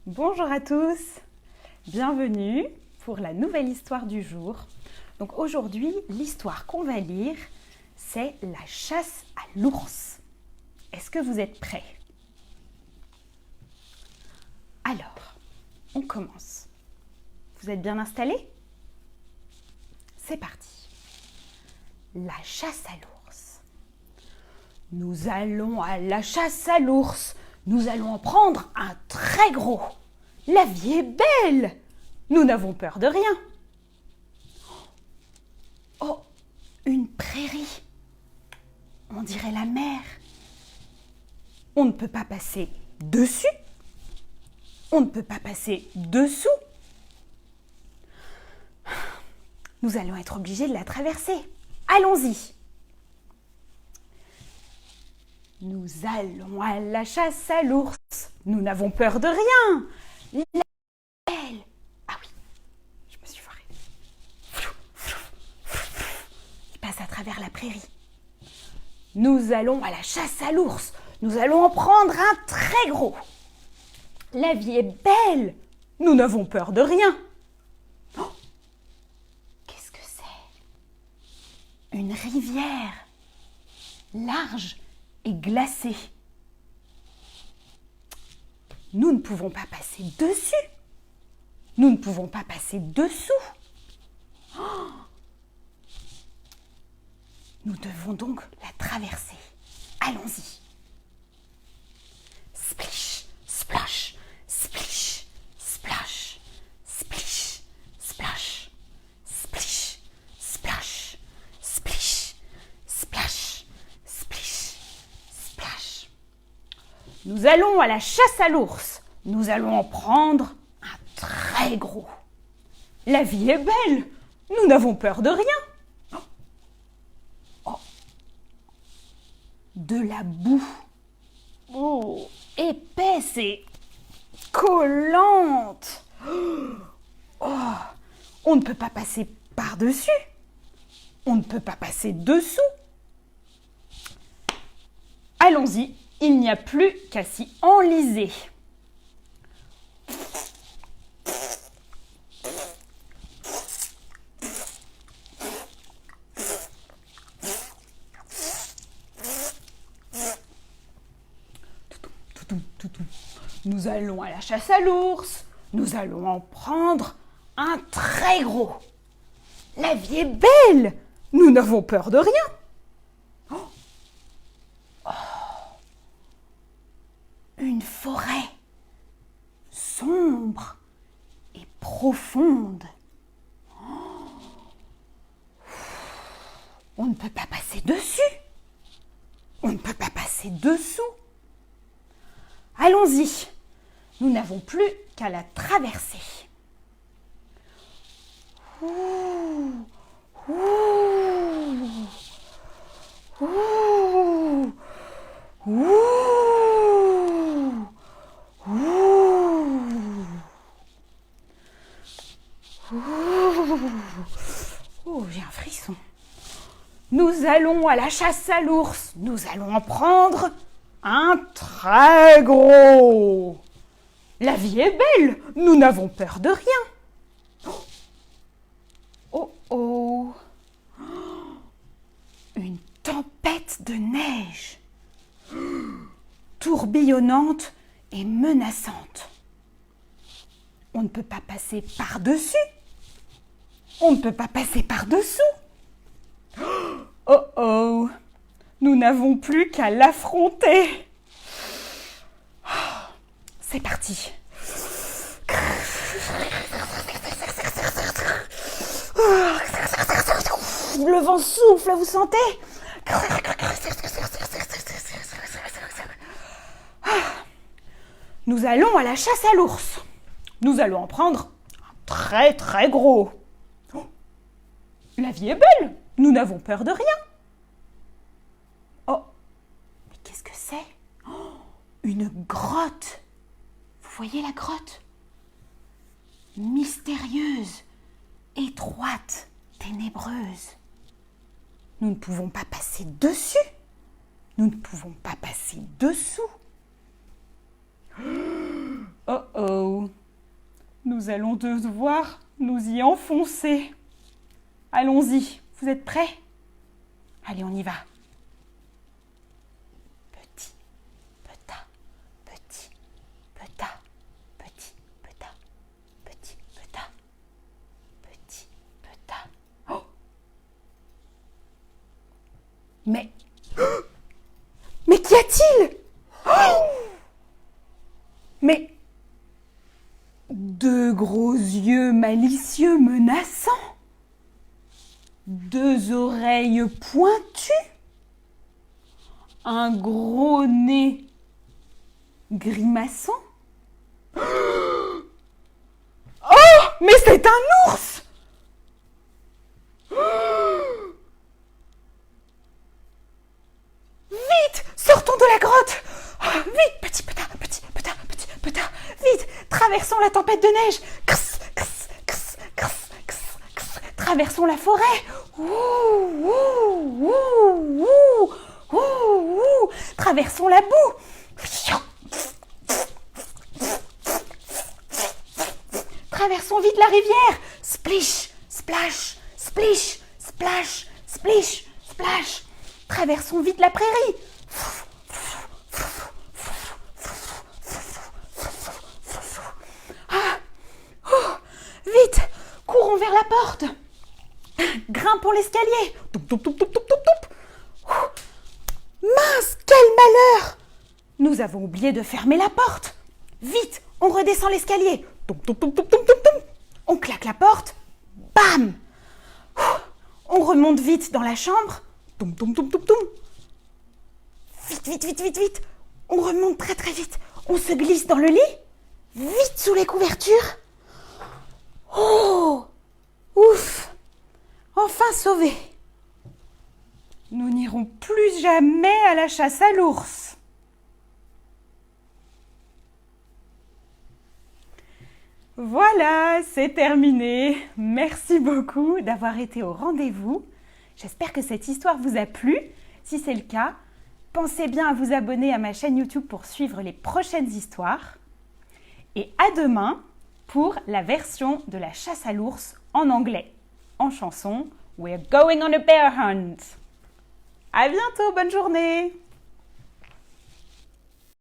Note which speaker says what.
Speaker 1: Bonjour à tous, bienvenue pour la nouvelle histoire du jour. Donc aujourd'hui, l'histoire qu'on va lire, c'est la chasse à l'ours. Est-ce que vous êtes prêts? Alors, on commence. Vous êtes bien installés? C'est parti. La chasse à l'ours. Nous allons à la chasse à l'ours. Nous allons en prendre un très gros. La vie est belle. Nous n'avons peur de rien. Oh, une prairie. On dirait la mer. On ne peut pas passer dessus. On ne peut pas passer dessous. Nous allons être obligés de la traverser. Allons-y. Nous allons à la chasse à l'ours. Nous n'avons peur de rien. La belle. Ah oui, je me suis foirée. Il passe à travers la prairie. Nous allons à la chasse à l'ours. Nous allons en prendre un très gros. La vie est belle. Nous n'avons peur de rien. Oh, qu'est-ce que c'est? Une rivière large et glacée. Nous ne pouvons pas passer dessus. Nous ne pouvons pas passer dessous. Oh, nous devons donc la traverser. Allons-y. Splish, splash, splish, splash, splish, splash, splish, splash, splish, splash, splish, splash. Nous allons à la chasse à l'ours. Nous allons en prendre un très gros. La vie est belle. Nous n'avons peur de rien. Oh. De la boue. Oh, épaisse et collante. Oh, on ne peut pas passer par-dessus. On ne peut pas passer dessous. Allons-y, il n'y a plus qu'à s'y enliser. Nous allons à la chasse à l'ours. Nous allons en prendre un très gros. La vie est belle. Nous n'avons peur de rien. Oh. Oh. Une forêt sombre et profonde. Oh. On ne peut pas passer dessus. On ne peut pas passer dessous. Allons-y. Nous n'avons plus qu'à la traverser. Ouh, ouh, ouh, ouh, ouh. Oh, j'ai un frisson. Nous allons à la chasse à l'ours. Nous allons en prendre un très gros. La vie est belle. Nous n'avons peur de rien. Oh oh. Une tempête de neige. Tourbillonnante et menaçante. On ne peut pas passer par-dessus. On ne peut pas passer par-dessous. Oh oh. Nous n'avons plus qu'à l'affronter. C'est parti. Le vent souffle, vous sentez? Nous allons à la chasse à l'ours. Nous allons en prendre un très très gros. La vie est belle. Nous n'avons peur de rien. Oh, mais qu'est-ce que c'est? Une grotte. Vous voyez la grotte? Mystérieuse, étroite, ténébreuse. Nous ne pouvons pas passer dessus. Nous ne pouvons pas passer dessous. Oh oh. nous allons devoir nous y enfoncer. Allons-y, vous êtes prêts? Allez, on y va. Petit, petit, petit, petit, petit, petit, petit, petit, petit. Oh! Mais qu'y a-t-il? Mais deux gros yeux malicieux menaçants, deux oreilles pointues, un gros nez grimaçant. Oh, mais c'est un ours! Vite, sortons de la grotte! Vite, petit petit, vite, traversons la tempête de neige. Traversons la forêt. Traversons la boue. Traversons vite la rivière. Splish, splash, splish, splash, splish, splash. Traversons vite la prairie. Vite, courons vers la porte. Grimpons l'escalier. Mince, quel malheur! Nous avons oublié de fermer la porte. Vite, on redescend l'escalier. On claque la porte. Bam! On remonte vite dans la chambre. Vite. On remonte très très vite. On se glisse dans le lit. Vite sous les couvertures. Oh! Ouf! Enfin sauvés. Nous n'irons plus jamais à la chasse à l'ours. Voilà, c'est terminé. Merci beaucoup d'avoir été au rendez-vous. J'espère que cette histoire vous a plu. Si c'est le cas, pensez bien à vous abonner à ma chaîne YouTube pour suivre les prochaines histoires. Et à demain pour la version de la chasse à l'ours en anglais, en chanson We're going on a bear hunt. À bientôt, bonne journée!